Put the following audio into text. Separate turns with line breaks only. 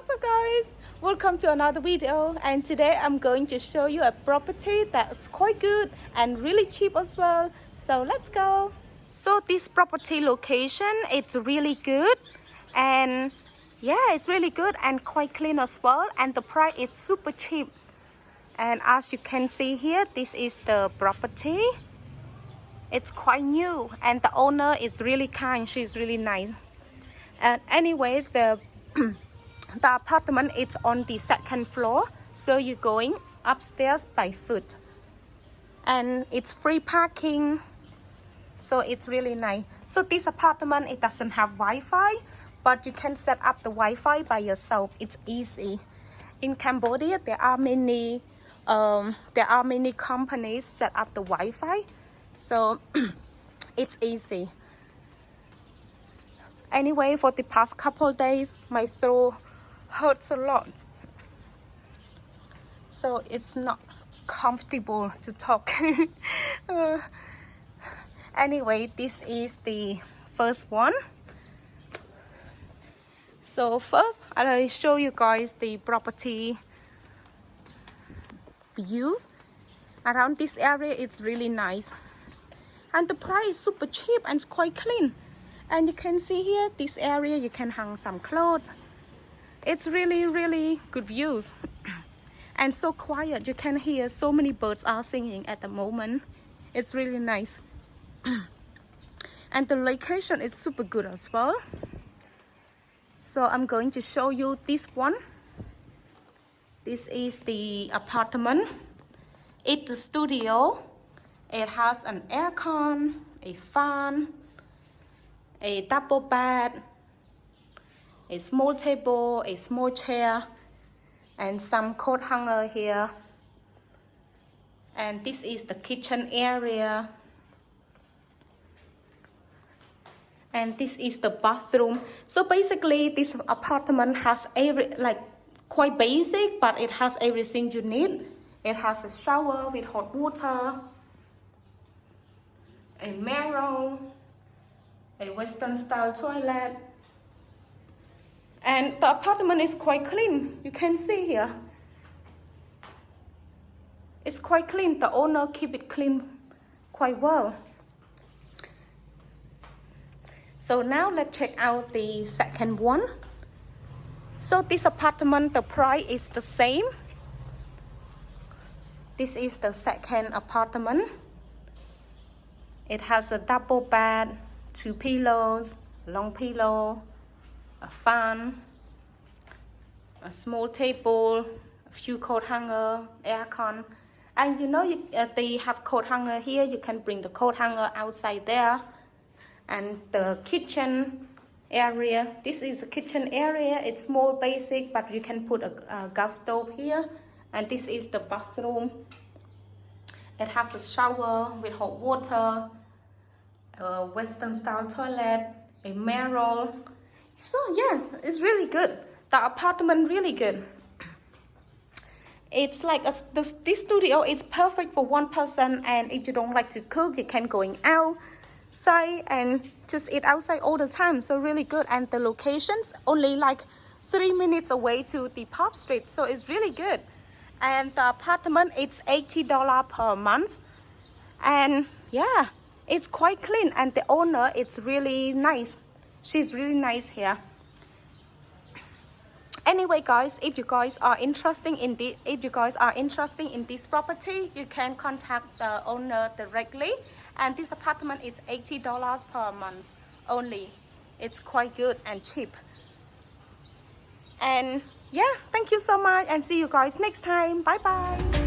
What's up guys, welcome to another video, and today I'm going to show you a property that's quite good and really cheap as well. So let's go. So this property location, it's really good, and yeah, it's really good and quite clean as well, and the price is super cheap. And as you can see here, this is the property. It's quite new and the owner is really kind, she's really nice. And anyway, the apartment is on the second floor, so you're going upstairs by foot, and it's free parking, so it's really nice. So this apartment, it doesn't have Wi-Fi, but you can set up the Wi-Fi by yourself. It's easy. In Cambodia, there are many companies set up the Wi-Fi, so it's easy. Anyway, for the past couple of days, my throat hurts a lot, so it's not comfortable to talk. Anyway, this is the first one. So first, I'll show you guys the property views. Around this area, it's really nice, and the price is super cheap and it's quite clean. And you can see here, this area, you can hang some clothes. It's really good views. And so quiet, you can hear so many birds are singing at the moment. It's really nice. And the location is super good as well. So I'm going to show you this one. This is the apartment. It's the studio. It has an aircon, a fan, a double bed, a small table, a small chair, and some coat hanger here. And this is the kitchen area. And this is the bathroom. So basically, this apartment has quite basic, but it has everything you need. It has a shower with hot water, a mirror, a Western style toilet, and the apartment is quite clean. You can see here, it's quite clean. The owner keep it clean quite well. So now let's check out the second one. So this apartment, the price is the same. This is the second apartment. It has a double bed, 2 pillows, long pillow, a fan, a small table, a few coat hanger, aircon. And you know, they have coat hanger here. You can bring the coat hanger outside there. And the kitchen area, this is the kitchen area. It's more basic, but you can put a gas stove here. And this is the bathroom. It has a shower with hot water, a Western style toilet, a mirror. So yes, it's really good. The apartment really good. It's like this studio is perfect for one person, and if you don't like to cook, you can going outside and just eat outside all the time. So really good. And the location's only like 3 minutes away to the pub street, so it's really good. And the apartment, it's $80 per month, and yeah, it's quite clean. And the owner, it's really nice. She's really nice here. Anyway guys, if you guys are interested in this property, you can contact the owner directly. And this apartment is $80 per month only. It's quite good and cheap. And yeah, thank you so much, and see you guys next time. Bye bye.